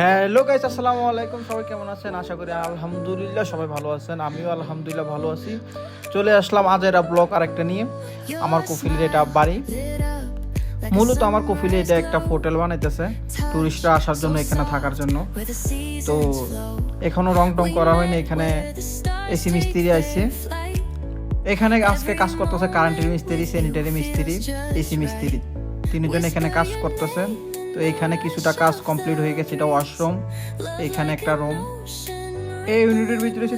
Hello guys, আসসালামু আলাইকুম। সবাই কেমন আছেন? আশা করি আলহামদুলিল্লাহ সবাই ভালো আছেন। আমিও আলহামদুলিল্লাহ ভালো আছি। চলে আসলাম আজেরা ব্লগ আরেকটা নিয়ে। আমার কফিলের এটা বাড়ি। মূলত আমার কফিলে এটা একটা হোটেল বানাইতেছে টুরিস্টরা আসার জন্য, এখানে থাকার জন্য। তো এখনো রং টং করা হয়নি। এখানে এসি মিস্ত্রি আসছে। এখানে আজকে কাজ করতেছে কারেন্টের মিস্ত্রি, স্যানিটারি মিস্ত্রি, এসি মিস্ত্রি, তিনজন এখানে কাজ করতেছে। তো এইখানে কিছুটা কাজ কমপ্লিট হয়ে গেছে। এটা ওয়াশরুম, এইখানে একটা রুম। এই ইউনিটের ভিতরে আছে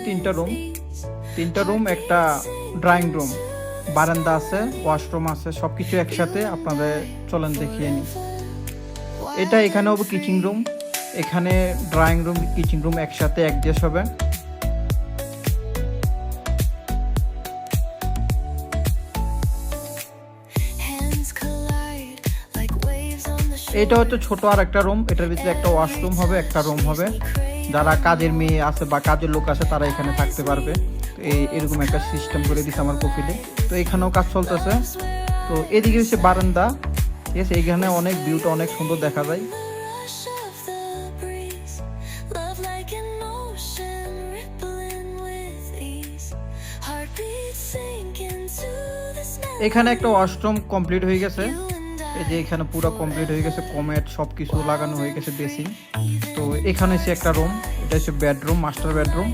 তিনটা রুম, একটা ড্রয়িং রুম, বারান্দা আছে, ওয়াশরুম আছে, সব কিছু একসাথে। আপনাদের চলেন দেখিয়ে নিই। এটা এখানে হবে কিচেন রুম। এখানে ড্রয়িং রুম, কিচেন রুম একসাথে অ্যাডজাস্ট হবে। এটা হচ্ছে ছোট আর একটা রুম। এটার ভিতরে একটা ওয়াশরুম হবে, একটা রুম হবে। যারা কাজের মেয়ে আছে বা কাজের লোক আছে তারা এখানে থাকতে পারবে। তো এরকম একটা সিস্টেম করে দিচ্ছে আমার কফিলে। তো এখানেও কাজ চলতেছে। তো এদিকে হচ্ছে বারান্দা, ঠিক আছে। এইখানে অনেক ভিউটা অনেক সুন্দর দেখা যায়। এখানে একটা ওয়াশরুম কমপ্লিট হয়ে গেছে। এই যে এখানে পুরো কমপ্লিট হয়ে গেছে, কমেট সব কিছু লাগানো হয়ে গেছে, বেসিং। তো এখানে হচ্ছে একটা রুম, এটা হচ্ছে বেডরুম, মাস্টার বেডরুম।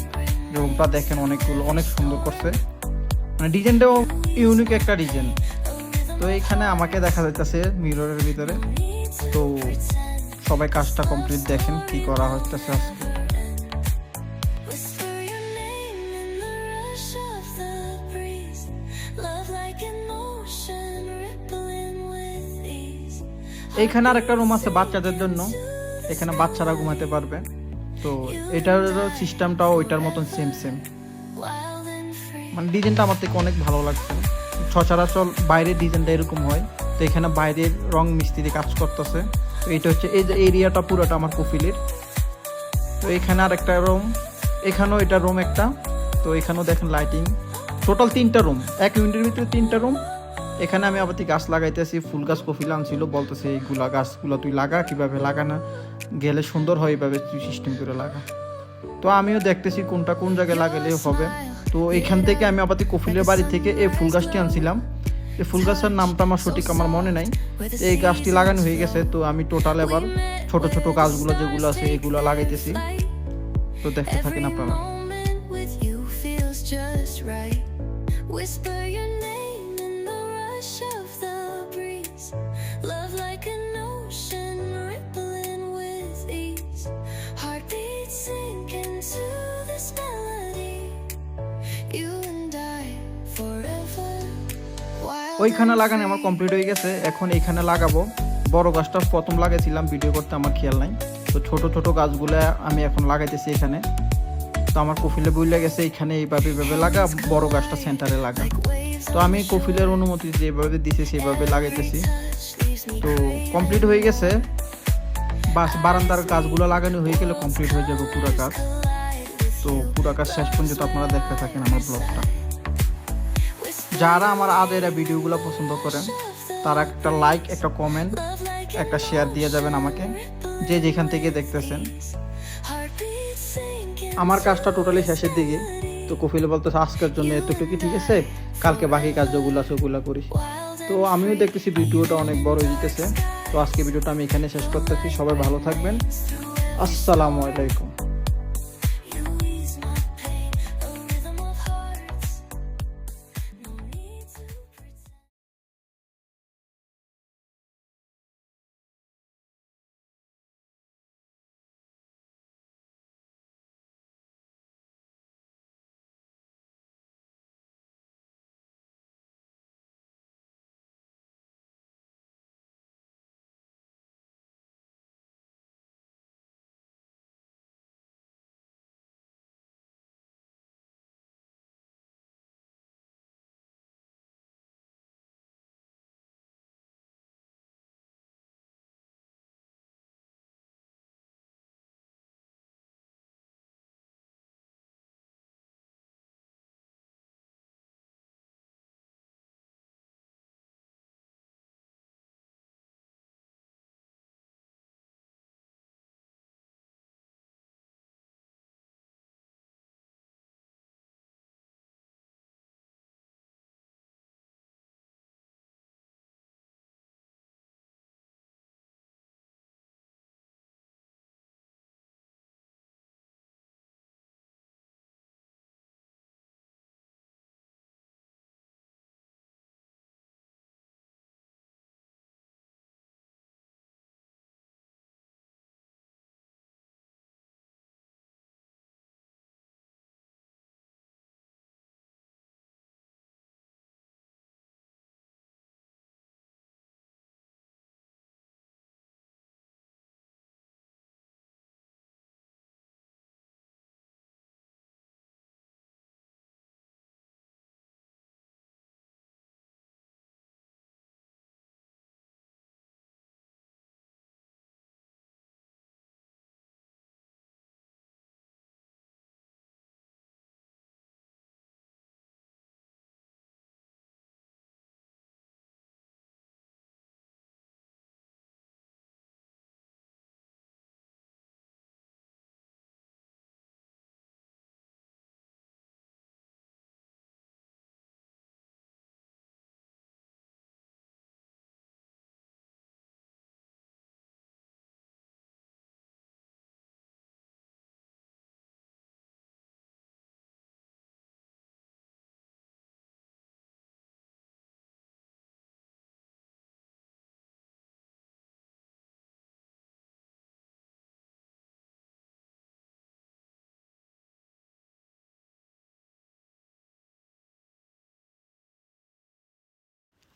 রুমটা দেখেন অনেক সুন্দর করছে, মানে ডিজাইনটাও ইউনিক একটা ডিজাইন। তো এইখানে আমাকে দেখা যাইতেছে মিররের ভিতরে। তো সবাই কাজটা কমপ্লিট দেখেন কি করা হচ্ছে আজকে। এইখানে আর একটা রুম আছে বাচ্চাদের জন্য, এখানে বাচ্চারা ঘুমাতে পারবে। তো এটার সিস্টেমটাও ওইটার মতন সেম, মানে ডিজাইনটা আমার থেকে অনেক ভালো লাগছে। সচরাচর বাইরের ডিজাইনটা এরকম হয়। তো এখানে বাইরের রং মিস্ত্রি কাজ করতেছে। তো এটা হচ্ছে এই যে এরিয়াটা পুরোটা আমার কফিলের। তো এখানে আর একটা রুম, এখানেও এটা রুম একটা। তো এখানেও দেখেন লাইটিং, টোটাল তিনটা রুম, এক ইউনিটের ভিতরে তিনটা রুম। এখানে আমি আবার গাছ লাগাইতেছি, ফুল গাছ কফিল আনছিল, বলতেছে এইগুলা গাছগুলো তুই লাগা, কিভাবে লাগানা গেলে সুন্দর হয় এইভাবে তুই সিস্টেম করে লাগা। তো আমিও দেখতেছি কোনটা কোন জায়গায় লাগালে হবে। তো এখান থেকে আমি আবার কফিলের বাড়ি থেকে এই ফুল গাছটি আনছিলাম। এই ফুল গাছের নামটা আমার সঠিক আমার মনে নাই। এই গাছটি লাগানো হয়ে গেছে। তো আমি টোটাল এবার ছোট ছোট গাছগুলো যেগুলো আছে এগুলো লাগাইতেছি। তো দেখতে থাকেন আপনারা। ওইখানে লাগানো আমার কমপ্লিট হয়ে গেছে। এখন এইখানে লাগাবো। বড় গাছটা প্রথম লাগাইছিলাম, ভিডিও করতে আমার খেয়াল নাই। তো ছোট ছোট গাছগুলো আমি এখন লাগাইতেছি এখানে। তো আমার কফিলে বইলে গেছে এইখানে এইভাবে লাগা, বড় গাছটা সেন্টারে লাগা। তো আমি কফিলের অনুমতি যেভাবে দিছি সেভাবে লাগাইতেছি। তো কমপ্লিট হয়ে গেছে। বাস বারান্দার গাছগুলো লাগানো হয়ে গেলে কমপ্লিট হয়ে যাবে পুরো কাজ। তো পুরো কাজ শেষ পর্যন্ত আপনারা দেখতে থাকেন আমার ব্লগটা। যারা আমার আদেরা ভিডিওগুলো পছন্দ করেন তারা একটা লাইক, একটা কমেন্ট, একটা শেয়ার দিয়ে যাবেন আমাকে, যে যেখান থেকে দেখতেছেন। আমার কাজটা টোটালি শেষের দিকে। তো কফিল বলতেছে আজকের জন্য এতটুকু, ঠিক আছে, কালকে বাকি কাজ যেগুলো আছে ওগুলো করি। তো আমিও দেখতেছি ভিডিওটা অনেক বড় হয়ে যেতেছে। তো আজকে ভিডিওটা আমি এখানে শেষ করতেছি। সবাই ভালো থাকবেন। আসসালামু আলাইকুম।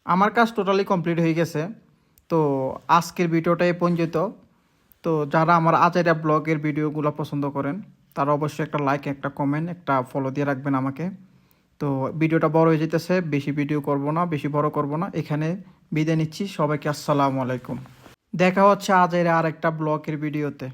আমার কাজ টোটালি কমপ্লিট হয়ে গেছে। তো আজকের ভিডিওটা এই পর্যন্ত। তো যারা আমার আজাইরা ব্লগের ভিডিওগুলো পছন্দ করেন তারা অবশ্যই একটা লাইক, একটা কমেন্ট, একটা ফলো দিয়ে রাখবেন আমাকে। তো ভিডিওটা বড় হয়ে যেতেছে, বেশি ভিডিও করব না, বেশি বড় করব না, এখানে বিদায় নিচ্ছি। সবাইকে আসসালামু আলাইকুম। দেখা হচ্ছে আজাইরা আর একটা ব্লগের ভিডিওতে।